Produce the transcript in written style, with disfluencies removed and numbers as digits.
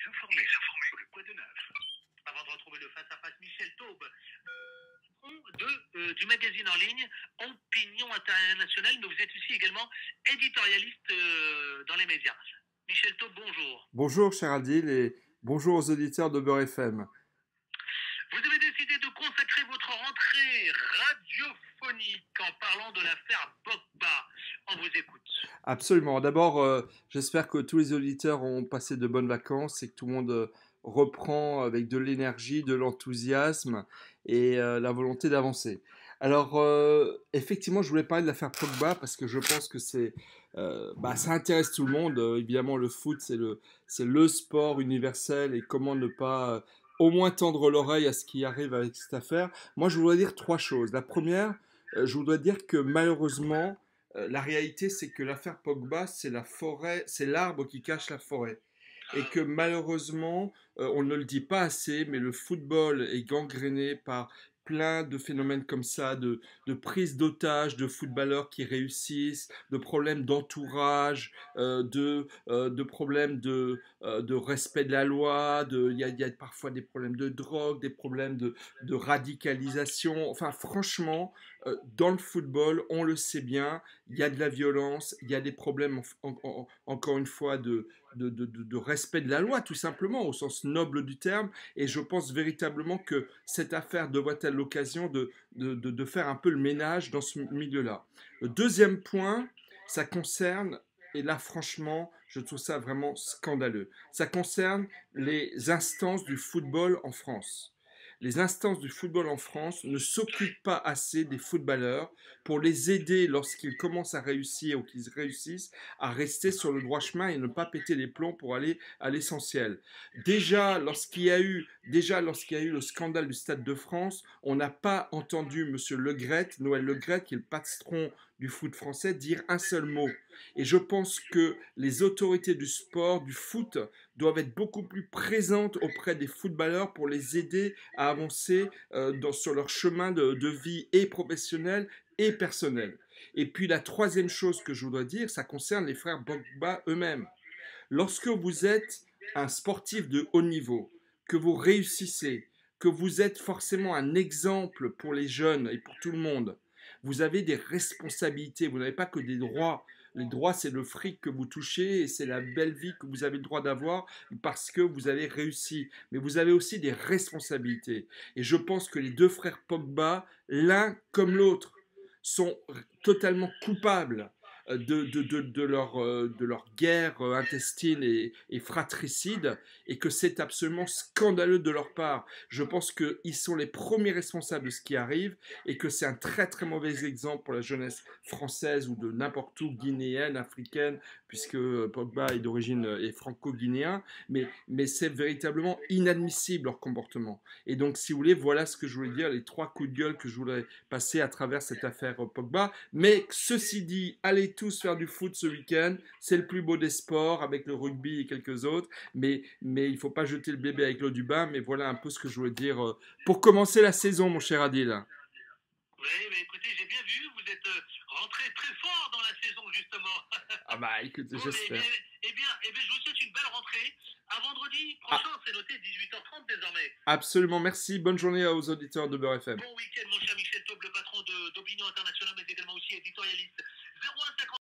informés sur le Quoi de Neuf. Avant de retrouver le face-à-face Michel Taube du magazine en ligne Opinion Internationale, mais vous êtes aussi également éditorialiste dans les médias. Michel Taube, bonjour. Bonjour cher Adil et bonjour aux auditeurs de Beurre FM. Vous avez décidé de consacrer votre rentrée radiophonique en parlant de l'affaire Pogba. On vous écoute. Absolument. D'abord, j'espère que tous les auditeurs ont passé de bonnes vacances et que tout le monde reprend avec de l'énergie, de l'enthousiasme et la volonté d'avancer. Alors, effectivement, je voulais parler de l'affaire Pogba parce que je pense que ça intéresse tout le monde. Évidemment, le foot, c'est le sport universel et comment ne pas au moins tendre l'oreille à ce qui arrive avec cette affaire. Moi, je voudrais dire trois choses. La première, je voudrais dire que malheureusement, la réalité, c'est que l'affaire Pogba, c'est la forêt, c'est l'arbre qui cache la forêt. Et que malheureusement, on ne le dit pas assez, mais le football est gangréné par plein de phénomènes comme ça, de prise d'otages, de footballeurs qui réussissent, de problèmes d'entourage, de problèmes de respect de la loi, il y a parfois des problèmes de drogue, des problèmes de radicalisation. Enfin, franchement, dans le football, on le sait bien, il y a de la violence, il y a des problèmes, encore une fois, de respect de la loi, tout simplement, au sens noble du terme. Et je pense véritablement que cette affaire devrait être l'occasion de faire un peu le ménage dans ce milieu-là. Le deuxième point, ça concerne, et là franchement, je trouve ça vraiment scandaleux, ça concerne les instances du football en France. Les instances du football en France ne s'occupent pas assez des footballeurs pour les aider lorsqu'ils commencent à réussir ou qu'ils réussissent à rester sur le droit chemin et ne pas péter les plombs pour aller à l'essentiel. Déjà, lorsqu'il y a eu le scandale du Stade de France, on n'a pas entendu Monsieur Le Graët, Noël Le Graët, qui est le patron du foot français, dire un seul mot. Et je pense que les autorités du sport, du foot, doivent être beaucoup plus présentes auprès des footballeurs pour les aider à avancer sur leur chemin de vie et professionnel et personnel. Et puis la troisième chose que je voudrais dire, ça concerne les frères Pogba eux-mêmes. Lorsque vous êtes un sportif de haut niveau, que vous réussissez, que vous êtes forcément un exemple pour les jeunes et pour tout le monde, vous avez des responsabilités, vous n'avez pas que des droits. Les droits, c'est le fric que vous touchez et c'est la belle vie que vous avez le droit d'avoir parce que vous avez réussi. Mais vous avez aussi des responsabilités. Et je pense que les deux frères Pogba, l'un comme l'autre, sont totalement coupables de leur guerre intestine et fratricide, et que c'est absolument scandaleux de leur part. Je pense qu'ils sont les premiers responsables de ce qui arrive, et que c'est un très très mauvais exemple pour la jeunesse française ou de n'importe où, guinéenne, africaine, puisque Pogba est d'origine franco-guinéen, mais c'est véritablement inadmissible leur comportement. Et donc, si vous voulez, voilà ce que je voulais dire, les trois coups de gueule que je voulais passer à travers cette affaire Pogba. Mais ceci dit, allez tous faire du foot ce week-end, c'est le plus beau des sports avec le rugby et quelques autres, mais il ne faut pas jeter le bébé avec l'eau du bain. Mais voilà un peu ce que je voulais dire pour commencer la saison, mon cher Adil. Oui, mais écoutez, j'ai bien vu, vous êtes rentré très fort dans la saison, justement. Ah bah écoutez, bon, j'espère. Eh bien, je vous souhaite une belle rentrée. À vendredi prochain, c'est noté 18h30 désormais. Absolument, merci. Bonne journée aux auditeurs de Beurre FM. Bon week-end,